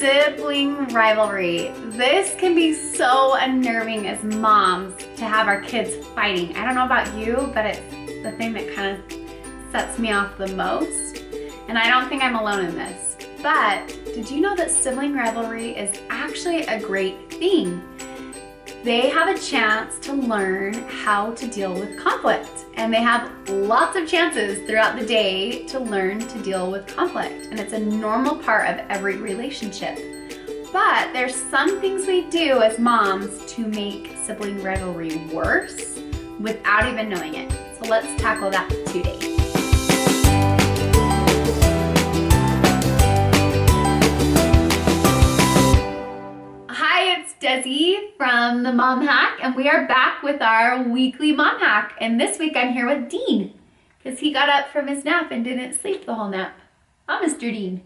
Sibling rivalry. This can be so unnerving as moms to have our kids fighting. I don't know about you, but it's the thing that kind of sets me off the most. And I don't think I'm alone in this. But did you know that sibling rivalry is actually a great thing? They have a chance to learn how to deal with conflict. And they have lots of chances throughout the day to learn to deal with conflict. And it's a normal part of every relationship. But there's some things we do as moms to make sibling rivalry worse without even knowing it. So let's tackle that today. Desi from the Mom Hack, and we are back with our weekly Mom Hack. And this week I'm here with Dean because he got up from his nap and didn't sleep the whole nap. Oh, Mr. Dean.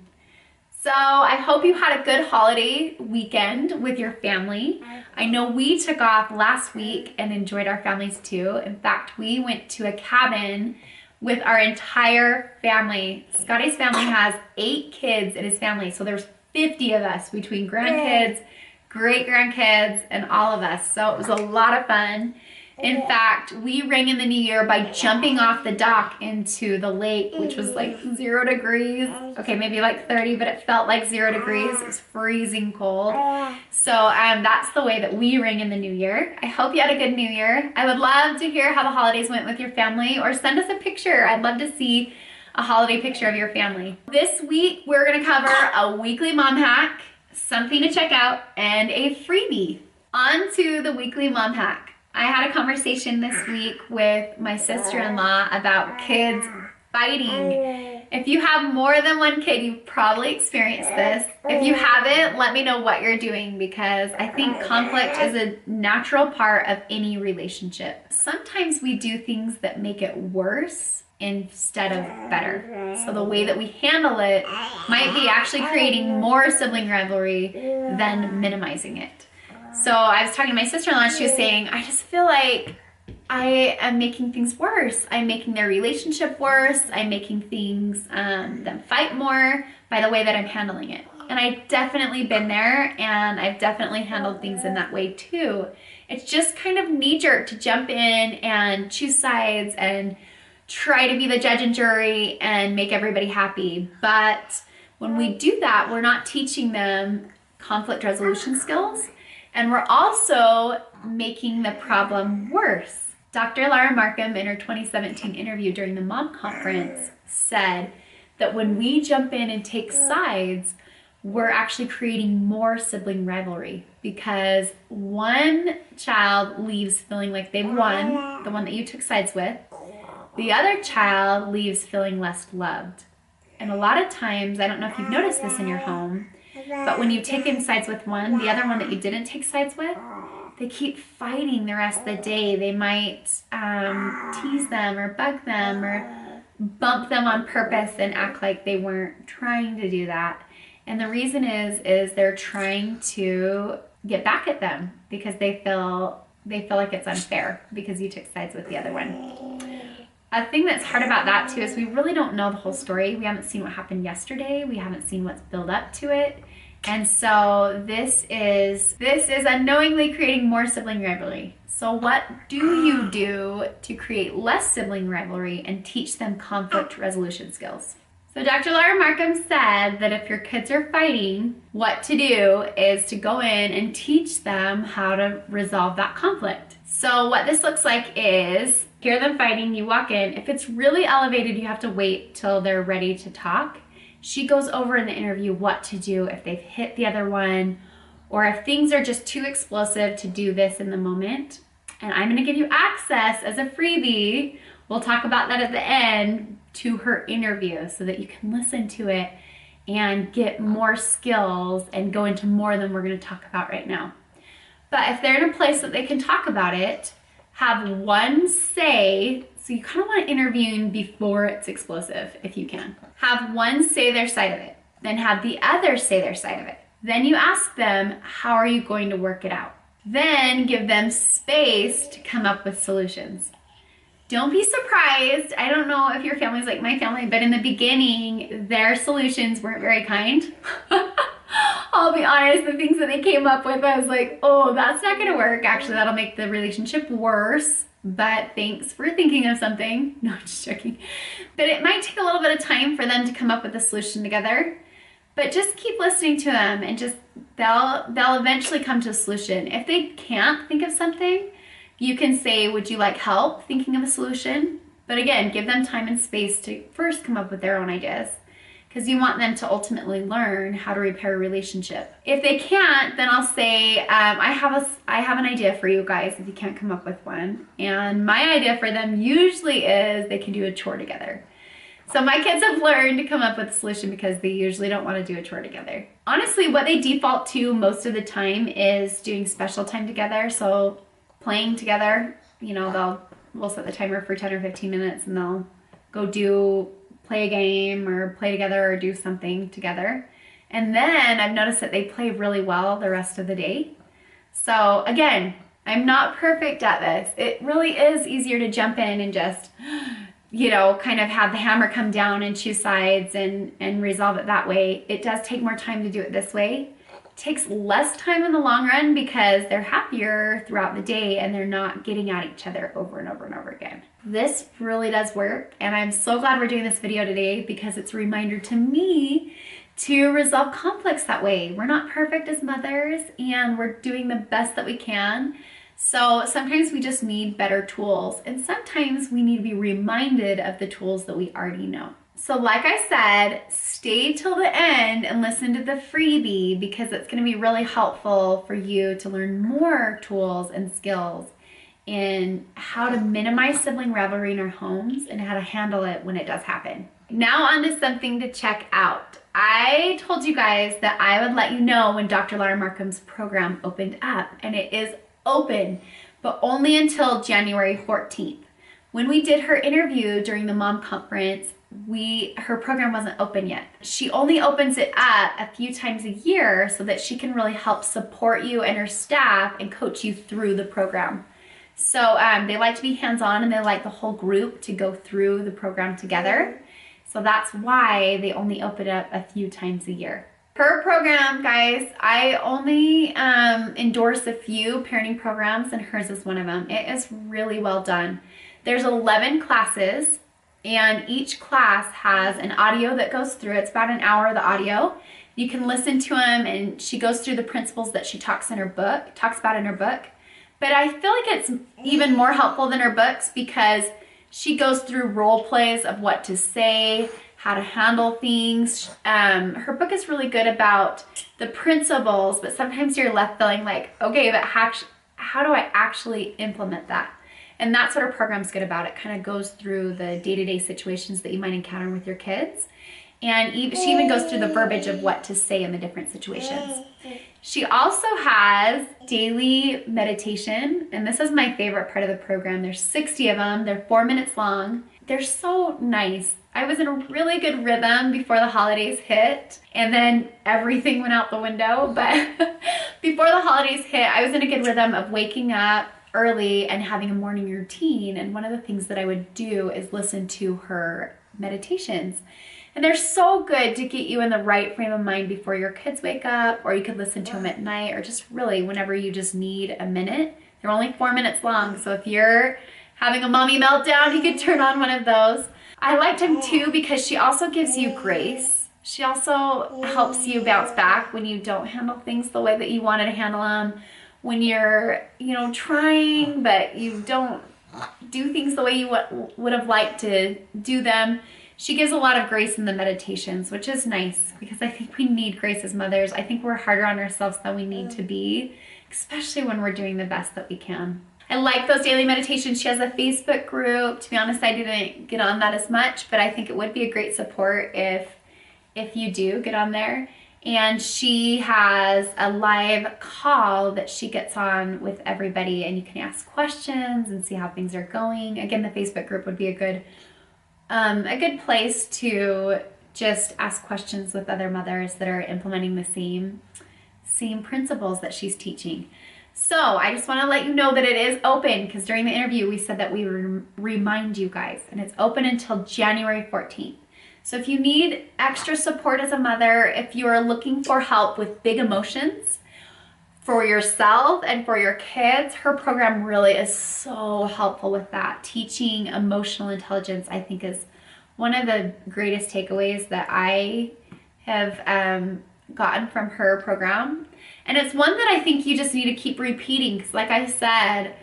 So I hope you had a good holiday weekend with your family. I know we took off last week and enjoyed our families too. In fact, we went to a cabin with our entire family. Scotty's family has 8 kids in his family, so there's 50 of us between grandkids, great-grandkids, and all of us. So it was a lot of fun. In fact, we rang in the new year by jumping off the dock into the lake, which was like 0 degrees. Okay, maybe like 30, but it felt like 0 degrees. It was freezing cold. So that's the way that we ring in the new year. I hope you had a good new year. I would love to hear how the holidays went with your family, or send us a picture. I'd love to see a holiday picture of your family. This week, we're gonna cover a weekly mom hack, something to check out, and a freebie. On to the weekly mom hack. I had a conversation this week with my sister-in-law about kids fighting. If you have more than one kid, you've probably experienced this. If you haven't, let me know what you're doing, because I think conflict is a natural part of any relationship. Sometimes we do things that make it worse instead of better. So the way that we handle it might be actually creating more sibling rivalry than minimizing it. So I was talking to my sister-in-law, she was saying, I just feel like I am making things worse. I'm making their relationship worse. I'm making things them fight more by the way that I'm handling it. And I've definitely been there, and I've definitely handled things in that way too. It's just kind of knee-jerk to jump in and choose sides and try to be the judge and jury and make everybody happy. But when we do that, we're not teaching them conflict resolution skills, and we're also making the problem worse. Dr. Markham, in her 2017 interview during the Mom Conference, said that when we jump in and take sides, we're actually creating more sibling rivalry, because one child leaves feeling like they've won, the one that you took sides with. The other child leaves feeling less loved. And a lot of times, I don't know if you've noticed this in your home, but when you've taken sides with one, the other one that you didn't take sides with, they keep fighting the rest of the day. They might tease them or bug them or bump them on purpose and act like they weren't trying to do that. And the reason is they're trying to get back at them because they feel like it's unfair because you took sides with the other one. A thing that's hard about that too is we really don't know the whole story. We haven't seen what happened yesterday. We haven't seen what's built up to it. And so this is unknowingly creating more sibling rivalry. So what do you do to create less sibling rivalry and teach them conflict resolution skills? So Dr. Markham said that if your kids are fighting, what to do is to go in and teach them how to resolve that conflict. So what this looks like is, hear them fighting, you walk in. If it's really elevated, you have to wait till they're ready to talk. She goes over in the interview what to do if they've hit the other one, or if things are just too explosive to do this in the moment. And I'm gonna give you access as a freebie, we'll talk about that at the end, to her interview so that you can listen to it and get more skills and go into more than we're gonna talk about right now. But if they're in a place that they can talk about it, have one say, so you kind of want to intervene before it's explosive if you can. Have one say their side of it, then have the other say their side of it. Then you ask them, how are you going to work it out? Then give them space to come up with solutions. Don't be surprised. I don't know if your family's like my family, but in the beginning, their solutions weren't very kind. I'll be honest, the things that they came up with, I was like, oh, that's not gonna work. Actually, that'll make the relationship worse. But thanks for thinking of something. No, I'm just joking. But it might take a little bit of time for them to come up with a solution together. But just keep listening to them, and just they'll eventually come to a solution. If they can't think of something, you can say, would you like help thinking of a solution? But again, give them time and space to first come up with their own ideas, because you want them to ultimately learn how to repair a relationship. If they can't, then I'll say, I have an idea for you guys if you can't come up with one. And my idea for them usually is they can do a chore together. So my kids have learned to come up with a solution because they usually don't want to do a chore together. Honestly, what they default to most of the time is doing special time together. So playing together, you know, we'll set the timer for 10 or 15 minutes and they'll go play a game or play together or do something together. And then I've noticed that they play really well the rest of the day. So again, I'm not perfect at this. It really is easier to jump in and just, you know, kind of have the hammer come down and choose sides and resolve it that way. It does take more time to do it this way. It takes less time in the long run because they're happier throughout the day and they're not getting at each other over and over and over again. This really does work, and I'm so glad we're doing this video today because it's a reminder to me to resolve conflicts that way. We're not perfect as mothers and we're doing the best that we can. So sometimes we just need better tools, and sometimes we need to be reminded of the tools that we already know. So like I said, stay till the end and listen to the freebie because it's going to be really helpful for you to learn more tools and skills in how to minimize sibling rivalry in our homes and how to handle it when it does happen. Now on to something to check out. I told you guys that I would let you know when Dr. Laura Markham's program opened up, and it is open, but only until January 14th. When we did her interview during the mom conference, her program wasn't open yet. She only opens it up a few times a year so that she can really help support you and her staff and coach you through the program. So they like to be hands-on, and they like the whole group to go through the program together. So that's why they only open it up a few times a year. Her program, guys, I only endorse a few parenting programs, and hers is one of them. It is really well done. There's 11 classes, and each class has an audio that goes through. It's about an hour of the audio. You can listen to them, and she goes through the principles that she talks about in her book. But I feel like it's even more helpful than her books because she goes through role plays of what to say, how to handle things. Her book is really good about the principles, but sometimes you're left feeling like, okay, but how do I actually implement that? And that's what her program's good about. It kind of goes through the day-to-day situations that you might encounter with your kids. And she even goes through the verbiage of what to say in the different situations. She also has daily meditation, and this is my favorite part of the program. There's 60 of them. They're 4 minutes long. They're so nice. I was in a really good rhythm before the holidays hit, and then everything went out the window. But before the holidays hit, I was in a good rhythm of waking up early and having a morning routine. And one of the things that I would do is listen to her meditations. And they're so good to get you in the right frame of mind before your kids wake up, or you could listen to them at night, or just really whenever you just need a minute. They're only 4 minutes long, so if you're having a mommy meltdown, you could turn on one of those. I liked them too because she also gives you grace. She also helps you bounce back when you don't handle things the way that you wanted to handle them, when you're, trying, but you don't do things the way you would have liked to do them. She gives a lot of grace in the meditations, which is nice because I think we need grace as mothers. I think we're harder on ourselves than we need to be, especially when we're doing the best that we can. I like those daily meditations. She has a Facebook group. To be honest, I didn't get on that as much, but I think it would be a great support if you do get on there. And she has a live call that she gets on with everybody, and you can ask questions and see how things are going. Again, the Facebook group would be a good place to just ask questions with other mothers that are implementing the same principles that she's teaching. So I just want to let you know that it is open because during the interview we said that we would remind you guys, and it's open until January 14th. So if you need extra support as a mother, if you are looking for help with big emotions for yourself and for your kids, her program really is so helpful with that. Teaching emotional intelligence, I think, is one of the greatest takeaways that I have gotten from her program. And it's one that I think you just need to keep repeating, because like I said,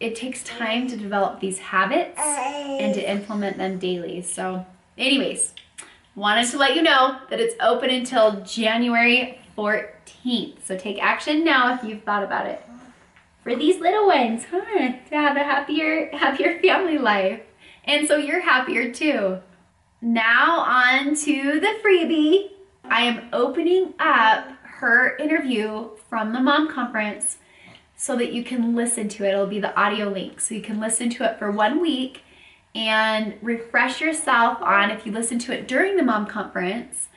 it takes time to develop these habits and to implement them daily. So anyways, wanted to let you know that it's open until January 14th. So take action now if you've thought about it. For these little ones, to have a happier family life. And so you're happier too. Now on to the freebie. I am opening up her interview from the mom conference so that you can listen to it. It'll be the audio link. So you can listen to it for 1 week and refresh yourself on if you listen to it during the mom conference,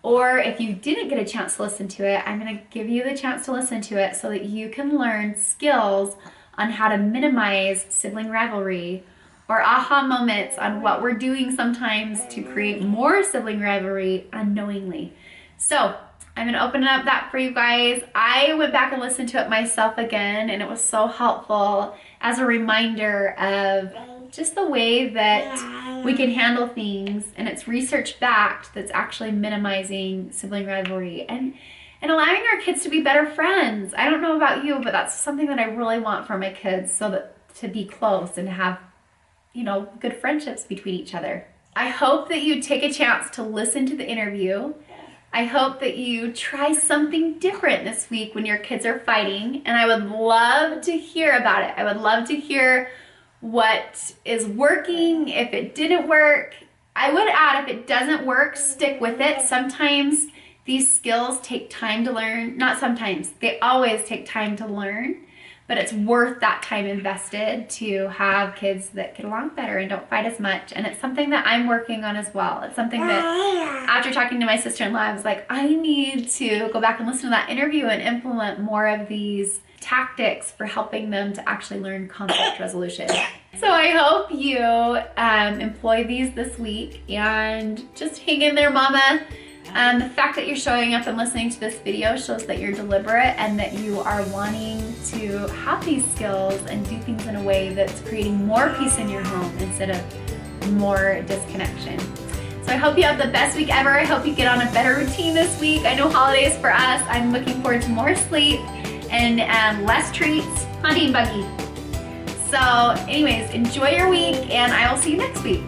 or if you didn't get a chance to listen to it, I'm going to give you the chance to listen to it so that you can learn skills on how to minimize sibling rivalry, or aha moments on what we're doing sometimes to create more sibling rivalry unknowingly. So I'm going to open up that for you guys. I went back and listened to it myself again, and it was so helpful as a reminder of just the way that we can handle things, and it's research backed, that's actually minimizing sibling rivalry and allowing our kids to be better friends. I don't know about you, but that's something that I really want for my kids, so that to be close and to have, good friendships between each other. I hope that you take a chance to listen to the interview. I hope that you try something different this week when your kids are fighting, and I would love to hear about it. I would love to hear what is working, if it didn't work. I would add, if it doesn't work, stick with it. Sometimes these skills take time to learn. Not sometimes, they always take time to learn, but it's worth that time invested to have kids that get along better and don't fight as much. And it's something that I'm working on as well. It's something that after talking to my sister-in-law, I was like, I need to go back and listen to that interview and implement more of these tactics for helping them to actually learn conflict resolution. So I hope you employ these this week, and just hang in there, mama. The fact that you're showing up and listening to this video shows that you're deliberate and that you are wanting to have these skills and do things in a way that's creating more peace in your home instead of more disconnection. So I hope you have the best week ever. I hope you get on a better routine this week. I know holidays for us. I'm looking forward to more sleep and less treats, hunting buggy. So anyways, enjoy your week, and I will see you next week.